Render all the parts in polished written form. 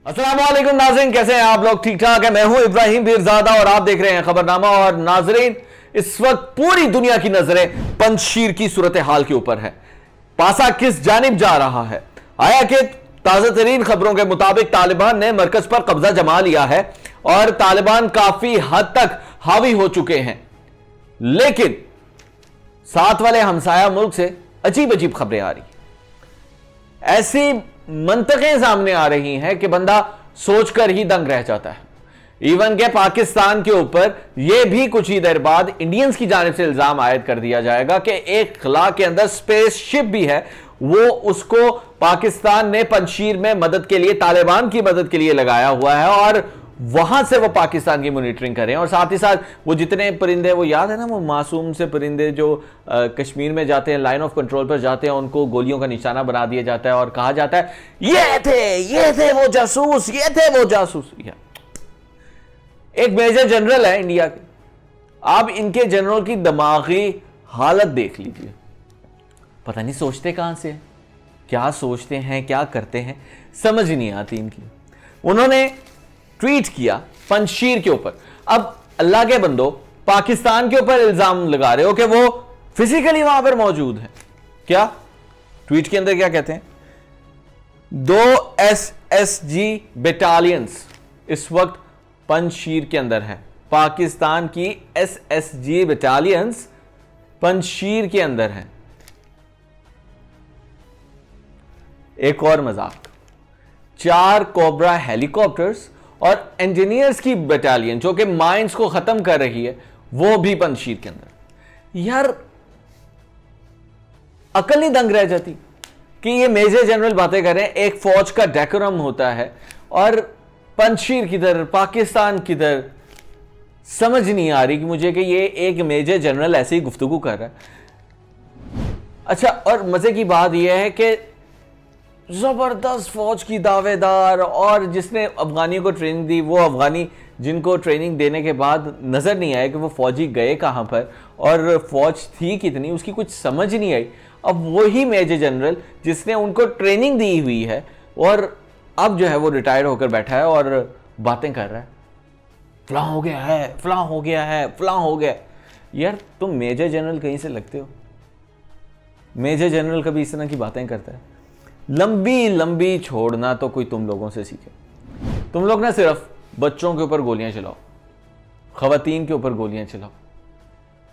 अस्सलाम वालेकुम नाज़रीन, कैसे हैं आप लोग? ठीक ठाक है। मैं हूं इब्राहिम पीरजादा और आप देख रहे हैं खबरनामा। और नाज़रीन, इस वक्त पूरी दुनिया की नजरें पंजशीर की सूरत हाल के ऊपर है। पासा किस जानिब जा रहा है? आया कि ताजा तरीन खबरों के मुताबिक तालिबान ने मरकज पर कब्जा जमा लिया है और तालिबान काफी हद तक हावी हो चुके हैं। लेकिन साथ वाले हमसाया मुल्क से अजीब अजीब खबरें आ रही, ऐसी मंतकें सामने आ रही हैं कि बंदा सोचकर ही दंग रह जाता है। इवन के पाकिस्तान के ऊपर यह भी कुछ ही देर बाद इंडियंस की जानिब से इल्जाम आयद कर दिया जाएगा कि एक खला के अंदर स्पेसशिप भी है, वो उसको पाकिस्तान ने पंजशीर में मदद के लिए, तालिबान की मदद के लिए लगाया हुआ है और वहां से वो पाकिस्तान की मॉनिटरिंग करें। और साथ ही साथ वो जितने परिंदे, वो याद है ना, वो मासूम से परिंदे जो कश्मीर में जाते हैं, लाइन ऑफ कंट्रोल पर जाते हैं, उनको गोलियों का निशाना बना दिया जाता है और कहा जाता है ये थे वो जासूस, ये थे वो जासूस। एक मेजर जनरल है इंडिया के, आप इनके जनरल की दिमागी हालत देख लीजिए। पता नहीं सोचते कहां से है, क्या सोचते हैं, क्या करते हैं, समझ नहीं आती इनकी। उन्होंने ट्वीट किया पंजशीर के ऊपर। अब अल्लाह के बंदो, पाकिस्तान के ऊपर इल्जाम लगा रहे हो कि वो फिजिकली वहां पर मौजूद है। क्या ट्वीट के अंदर क्या कहते हैं? 2 SSG बटालियंस इस वक्त पंजशीर के अंदर है। पाकिस्तान की SSG बटालियंस पंजशीर के अंदर है। एक और मजाक, 4 कोबरा हेलीकॉप्टर्स और इंजीनियर्स की बटालियन जो कि माइंस को खत्म कर रही है, वो भी पंजशीर के अंदर। यार अकल नहीं दंग रह जाती कि ये मेजर जनरल बातें कर रहे हैं। एक फौज का डेकोरम होता है और पंजशीर किधर, पाकिस्तान किधर, समझ नहीं आ रही कि मुझे कि ये एक मेजर जनरल ऐसे ही गुफ्तगू कर रहा है। अच्छा, और मजे की बात यह है कि जबरदस्त फौज की दावेदार, और जिसने अफगानियों को ट्रेनिंग दी, वो अफगानी जिनको ट्रेनिंग देने के बाद नजर नहीं आया कि वो फौजी गए कहां पर और फौज थी कितनी, उसकी कुछ समझ नहीं आई। अब वही मेजर जनरल जिसने उनको ट्रेनिंग दी हुई है और अब जो है वो रिटायर होकर बैठा है और बातें कर रहा है, फलां हो गया है, फलां हो गया है, फलां हो गया। यार तुम मेजर जनरल कहीं से लगते हो? मेजर जनरल कभी इस तरह की बातें करता है? लंबी लंबी छोड़ना तो कोई तुम लोगों से सीखे। तुम लोग ना सिर्फ बच्चों के ऊपर गोलियां चलाओ, खवातीन के ऊपर गोलियां चलाओ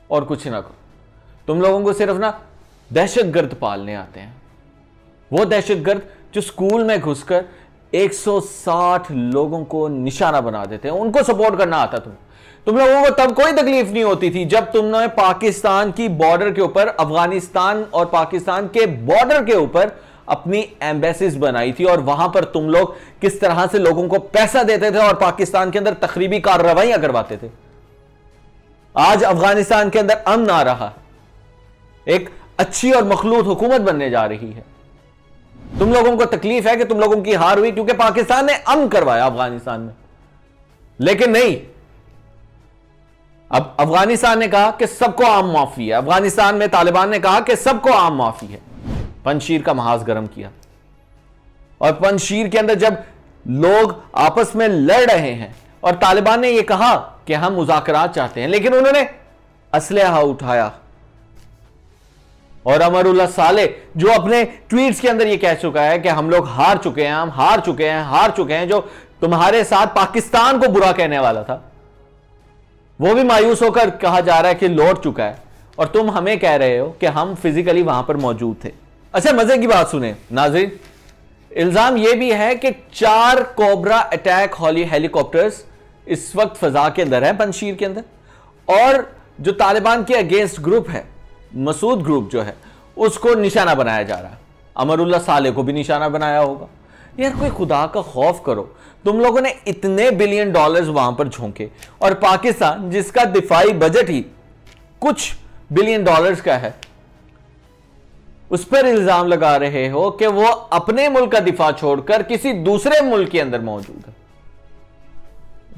और कुछ ना करो। तुम लोगों को सिर्फ ना दहशतगर्द पालने आते हैं, वो दहशतगर्द जो स्कूल में घुसकर 160 लोगों को निशाना बना देते हैं, उनको सपोर्ट करना आता तुम लोगों को तब कोई तकलीफ नहीं होती थी जब तुमने पाकिस्तान की बॉर्डर के ऊपर, अफगानिस्तान और पाकिस्तान के बॉर्डर के ऊपर अपनी एम्बेसीज बनाई थी और वहां पर तुम लोग किस तरह से लोगों को पैसा देते थे और पाकिस्तान के अंदर तखरीबी कार्रवाइयां करवाते थे। आज अफगानिस्तान के अंदर अमन आ रहा है, एक अच्छी और मखलूत हुकूमत बनने जा रही है। तुम लोगों को तकलीफ है कि तुम लोगों की हार हुई क्योंकि पाकिस्तान ने अमन करवाया अफगानिस्तान में। लेकिन नहीं, अब अफगानिस्तान ने कहा कि सबको आम माफी है, अफगानिस्तान में तालिबान ने कहा कि सबको आम माफी है। पंजशीर का महाज गर्म किया और पंजशीर के अंदर जब लोग आपस में लड़ रहे हैं और तालिबान ने यह कहा कि हम मुज़ाकरात चाहते हैं, लेकिन उन्होंने असलहा उठाया। और अमरुल्लाह साले जो अपने ट्वीट्स के अंदर यह कह चुका है कि हम लोग हार चुके हैं, हम हार चुके हैं, हार चुके हैं, जो तुम्हारे साथ पाकिस्तान को बुरा कहने वाला था, वो भी मायूस होकर कहा जा रहा है कि लौट चुका है और तुम हमें कह रहे हो कि हम फिजिकली वहां पर मौजूद थे। अच्छा, मजे की बात सुने नाज़रीन, इल्जाम यह भी है कि 4 कोबरा अटैक हेलीकॉप्टर्स इस वक्त फजा के अंदर है पंजशीर के अंदर, और जो तालिबान के अगेंस्ट ग्रुप है, मसूद ग्रुप जो है, उसको निशाना बनाया जा रहा है। अमरुल्लाह साले को भी निशाना बनाया होगा। यार कोई खुदा का खौफ करो। तुम लोगों ने इतने बिलियन डॉलर्स वहां पर झोंके और पाकिस्तान जिसका दिफाई बजट ही कुछ बिलियन डॉलर्स का है, उस पर इल्जाम लगा रहे हो कि वो अपने मुल्क का दिफा छोड़कर किसी दूसरे मुल्क के अंदर मौजूद है।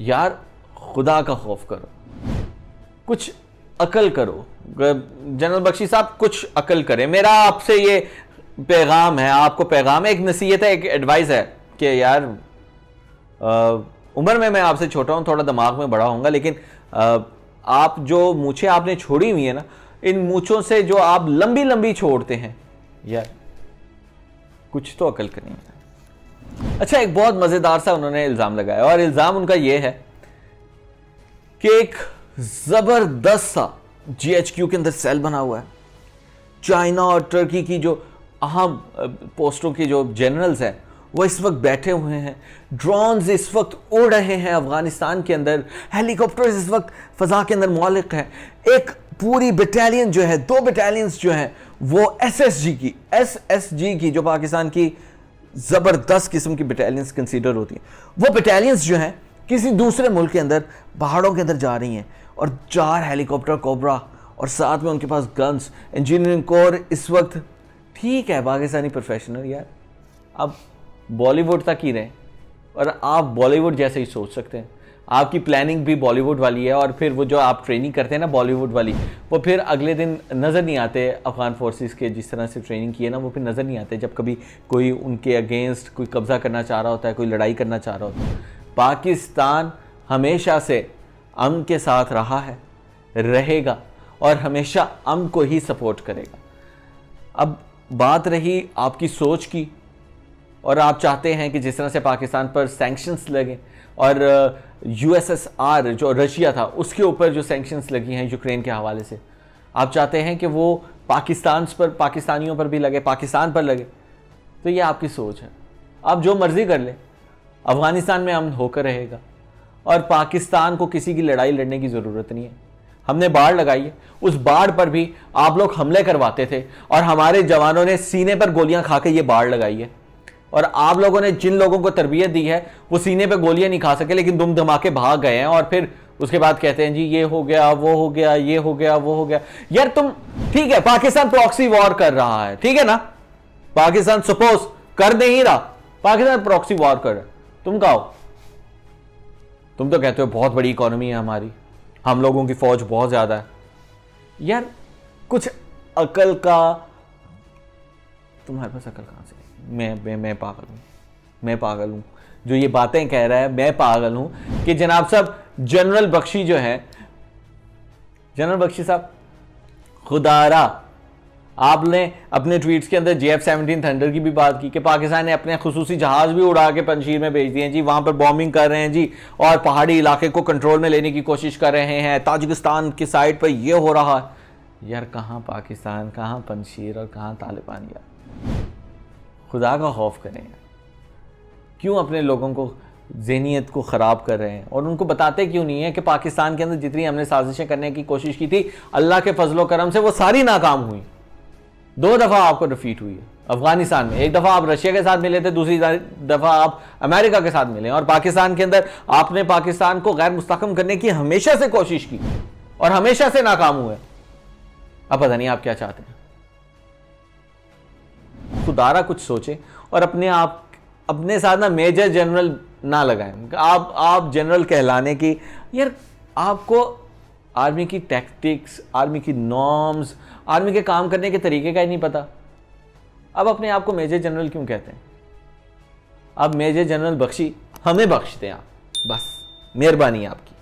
यार खुदा का खौफ करो, कुछ अकल करो। जनरल बख्शी साहब कुछ अकल करें। मेरा आपसे ये पैगाम है, आपको पैगाम है, एक नसीहत है, एक एडवाइस है कि यार उम्र में मैं आपसे छोटा हूं, थोड़ा दिमाग में बड़ा होऊंगा, लेकिन आप जो मूछें आपने छोड़ी हुई है ना, इन मूछों से जो आप लंबी लंबी छोड़ते हैं यार, कुछ तो अकल करनी है। अच्छा, एक बहुत मजेदार सा उन्होंने इल्जाम लगाया, और इल्जाम उनका यह है कि एक जबरदस्त सा GHQ के अंदर सेल बना हुआ है। चाइना और टर्की की जो अहम पोस्टों के जो जनरल्स हैं वो इस वक्त बैठे हुए हैं, ड्रोन्स इस वक्त उड़ रहे हैं अफगानिस्तान के अंदर, हेलीकॉप्टर्स इस वक्त फजा के अंदर मौलिक है। एक पूरी बटालियन जो है, 2 बटालियंस जो हैं वो SSG की जो पाकिस्तान की ज़बरदस्त किस्म की बटालियंस कंसीडर होती हैं, वो बटालियंस जो हैं किसी दूसरे मुल्क के अंदर पहाड़ों के अंदर जा रही हैं, और 4 हेलीकॉप्टर कोबरा और साथ में उनके पास गन्स, इंजीनियरिंग कोर इस वक्त ठीक है पाकिस्तानी प्रोफेशनल यार, अब बॉलीवुड तक ही रहे और आप बॉलीवुड जैसे ही सोच सकते हैं, आपकी प्लानिंग भी बॉलीवुड वाली है, और फिर वो जो आप ट्रेनिंग करते हैं ना बॉलीवुड वाली, वो फिर अगले दिन नज़र नहीं आते। अफगान फोर्सेस के जिस तरह से ट्रेनिंग की है ना, वो फिर नज़र नहीं आते जब कभी कोई उनके अगेंस्ट कोई कब्ज़ा करना चाह रहा होता है, कोई लड़ाई करना चाह रहा होता है। पाकिस्तान हमेशा से अमन के साथ रहा है, रहेगा, और हमेशा अमन को ही सपोर्ट करेगा। अब बात रही आपकी सोच की, और आप चाहते हैं कि जिस तरह से पाकिस्तान पर सैंक्शंस लगे, और USSR जो रशिया था उसके ऊपर जो सैंक्शंस लगी हैं यूक्रेन के हवाले से, आप चाहते हैं कि वो पाकिस्तानियों पर भी लगे, पाकिस्तान पर लगे, तो ये आपकी सोच है। आप जो मर्जी कर लें, अफगानिस्तान में अमन होकर रहेगा, और पाकिस्तान को किसी की लड़ाई लड़ने की ज़रूरत नहीं है। हमने बाढ़ लगाई है, उस बाढ़ पर भी आप लोग हमले करवाते थे, और हमारे जवानों ने सीने पर गोलियां खा के ये बाढ़ लगाई है, और आप लोगों ने जिन लोगों को तरबियत दी है वो सीने पे गोलियां नहीं खा सके, लेकिन दुम धमाके भाग गए हैं, और फिर उसके बाद कहते हैं जी ये हो गया, वो हो गया, ये हो गया, वो हो गया। यार तुम ठीक है, पाकिस्तान प्रॉक्सी वॉर कर रहा है, ठीक है ना, पाकिस्तान सपोज कर नहीं रहा, पाकिस्तान प्रॉक्सी वॉर कर रहा है, तुम कहो, तुम तो कहते हो बहुत बड़ी इकोनॉमी है हमारी, हम लोगों की फौज बहुत ज्यादा है। यार कुछ अकल का, तुम्हारे पास अकल कहां से? मैं पागल हूं जो ये बातें कह रहा है, मैं पागल हूं कि जनाब साहब जनरल बख्शी जो है, जनरल बख्शी साहब, खुदारा आपने अपने ट्वीट्स के अंदर JF-17 थंडर की भी बात की कि पाकिस्तान ने अपने खुसूसी जहाज भी उड़ा के पंजशीर में भेज दिए हैं जी, वहां पर बॉम्बिंग कर रहे हैं जी, और पहाड़ी इलाके को कंट्रोल में लेने की कोशिश कर रहे हैं, ताजिकिस्तान की साइड पर यह हो रहा है। यार कहां पाकिस्तान, कहां पंजशीर और कहां तालिबान? यार खुदा का खौफ करें यार, क्यों अपने लोगों को ज़हनियत को ख़राब कर रहे हैं, और उनको बताते क्यों नहीं है कि पाकिस्तान के अंदर जितनी हमने साजिशें करने की कोशिश की थी, अल्लाह के फजलो करम से वो सारी नाकाम हुई। 2 दफ़ा आपको डिफीट हुई है अफगानिस्तान में, एक दफ़ा आप रशिया के साथ मिले थे, दूसरी दफ़ा आप अमेरिका के साथ मिले, और पाकिस्तान के अंदर आपने पाकिस्तान को गैर मुस्तहकम करने की हमेशा से कोशिश की और हमेशा से नाकाम हुए। अब पता नहीं आप क्या चाहते हैं। खुदारा कुछ सोचे, और अपने साथ ना मेजर जनरल ना लगाएं। आप जनरल कहलाने की, यार आपको आर्मी की टैक्टिक्स, आर्मी की नॉर्म्स, आर्मी के काम करने के तरीके का ही नहीं पता। अब अपने आप को मेजर जनरल क्यों कहते हैं? अब मेजर जनरल बख्शी हमें बख्श दें आप, बस मेहरबानी आपकी।